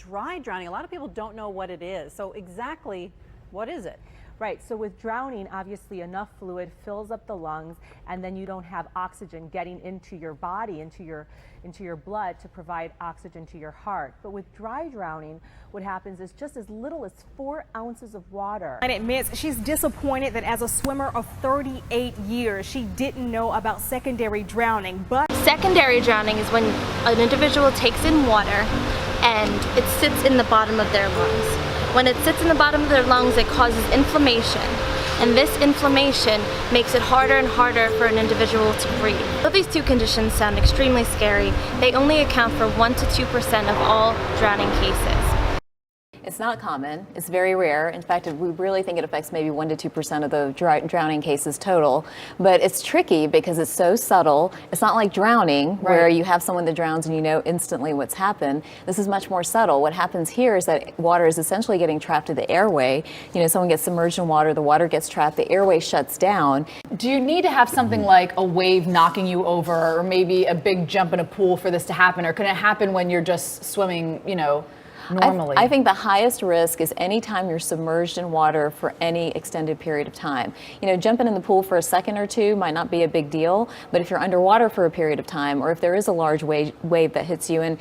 Dry drowning, a lot of people don't know what it is. So exactly what is it? Right, so with drowning, obviously enough fluid fills up the lungs, and then you don't have oxygen getting into your body, into your blood to provide oxygen to your heart. But with dry drowning, what happens is just as little as 4 ounces of water. And admits she's disappointed that as a swimmer of 38 years, she didn't know about secondary drowning. But secondary drowning is when an individual takes in water and it sits in the bottom of their lungs. When it sits in the bottom of their lungs, it causes inflammation, and this inflammation makes it harder and harder for an individual to breathe. Though these two conditions sound extremely scary, they only account for 1 to 2% of all drowning cases. It's not common. It's very rare. In fact, we really think it affects maybe 1 to 2% of the drowning cases total. But it's tricky because it's so subtle. It's not like drowning, where you have someone that drowns and you know instantly what's happened. This is much more subtle. What happens here is that water is essentially getting trapped in the airway. You know, someone gets submerged in water, the water gets trapped, the airway shuts down. Do you need to have something like a wave knocking you over, or maybe a big jump in a pool for this to happen? Or can it happen when you're just swimming, you know, normally? I think the highest risk is anytime you're submerged in water for any extended period of time. You know, jumping in the pool for a second or two might not be a big deal, but if you're underwater for a period of time, or if there is a large wave that hits you.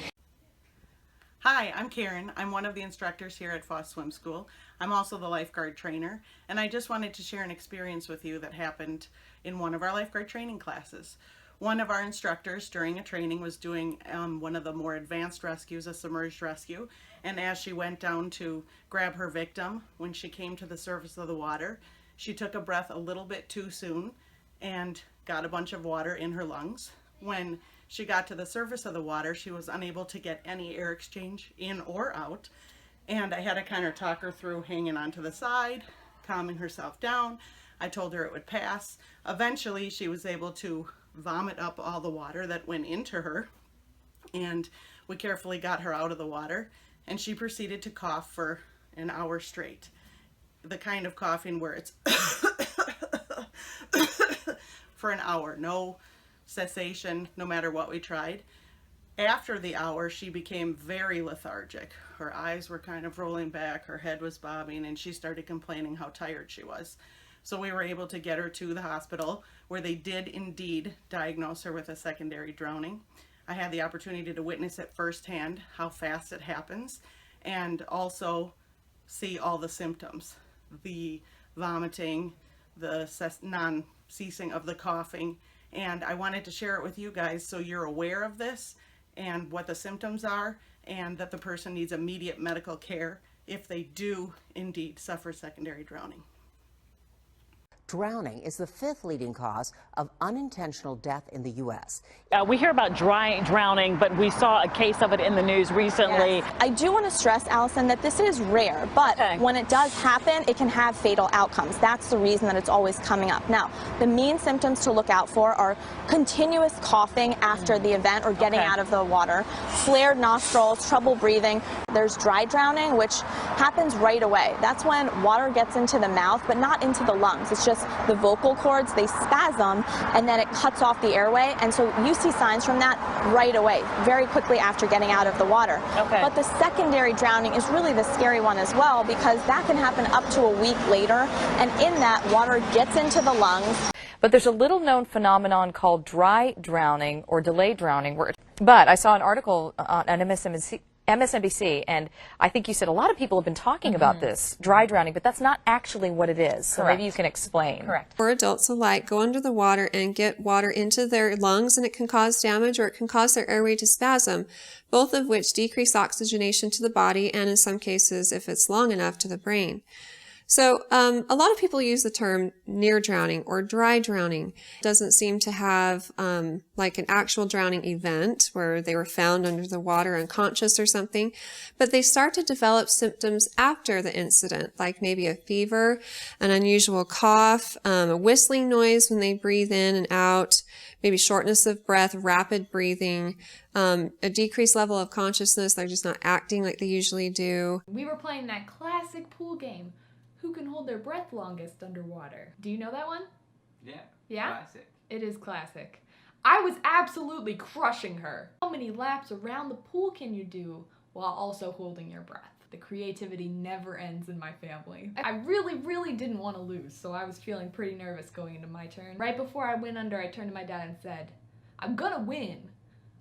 Hi, I'm Karen. I'm one of the instructors here at Foss Swim School. I'm also the lifeguard trainer, and I just wanted to share an experience with you that happened in one of our lifeguard training classes. One of our instructors during a training was doing one of the more advanced rescues, a submerged rescue, and as she went down to grab her victim, when she came to the surface of the water, she took a breath a little bit too soon and got a bunch of water in her lungs. When she got to the surface of the water, she was unable to get any air exchange in or out, and I had to kind of talk her through hanging onto the side, calming herself down. I told her it would pass. Eventually, she was able to vomit up all the water that went into her, and we carefully got her out of the water, and she proceeded to cough for an hour straight. The kind of coughing where it's for an hour, no cessation, no matter what we tried. After the hour, she became very lethargic. Her eyes were kind of rolling back, her head was bobbing, and she started complaining how tired she was. So we were able to get her to the hospital, where they did indeed diagnose her with a secondary drowning. I had the opportunity to witness it firsthand, how fast it happens, and also see all the symptoms. The vomiting, the non-ceasing of the coughing, and I wanted to share it with you guys so you're aware of this and what the symptoms are, and that the person needs immediate medical care if they do indeed suffer secondary drowning. Drowning is the 5th leading cause of unintentional death in the U.S. We hear about drowning, but we saw a case of it in the news recently. Yes. I do want to stress, Allison, that this is rare, but when it does happen, it can have fatal outcomes. That's the reason that it's always coming up. Now, the main symptoms to look out for are continuous coughing after the event or getting out of the water, flared nostrils, trouble breathing. There's dry drowning, which happens right away. That's when water gets into the mouth, but not into the lungs. It's just the vocal cords, they spasm, and then it cuts off the airway, and so you see signs from that right away, very quickly after getting out of the water. But the secondary drowning is really the scary one as well, because that can happen up to a week later, and in that, water gets into the lungs. But there's a little-known phenomenon called dry drowning or delayed drowning. But I saw an article on MSNBC, and I think you said a lot of people have been talking about this, dry drowning, but that's not actually what it is. So maybe you can explain. Correct. For adults alike, go under the water and get water into their lungs, and it can cause damage, or it can cause their airway to spasm, both of which decrease oxygenation to the body, and in some cases, if it's long enough, to the brain. So a lot of people use the term near drowning or dry drowning. It doesn't seem to have like an actual drowning event where they were found under the water unconscious or something, but they start to develop symptoms after the incident, like maybe a fever, an unusual cough, a whistling noise when they breathe in and out, maybe shortness of breath, rapid breathing, a decreased level of consciousness. They're just not acting like they usually do. We were playing that classic pool game. Who can hold their breath longest underwater? Do you know that one? Yeah. Yeah? Classic. It is classic. I was absolutely crushing her. How many laps around the pool can you do while also holding your breath. The creativity never ends in my family. I really didn't want to lose, so I was feeling pretty nervous going into my turn. Right before I went under, I turned to my dad and said, "I'm gonna win.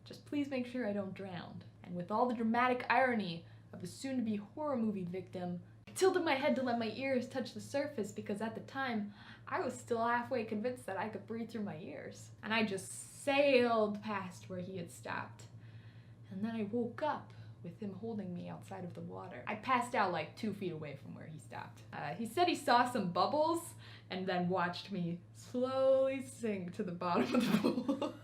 Just please make sure I don't drown." And with all the dramatic irony of a soon-to-be horror movie victim, I tilted my head to let my ears touch the surface because at the time, I was still halfway convinced that I could breathe through my ears. And I just sailed past where he had stopped. And then I woke up with him holding me outside of the water. I passed out like 2 feet away from where he stopped. He said he saw some bubbles and then watched me slowly sink to the bottom of the pool.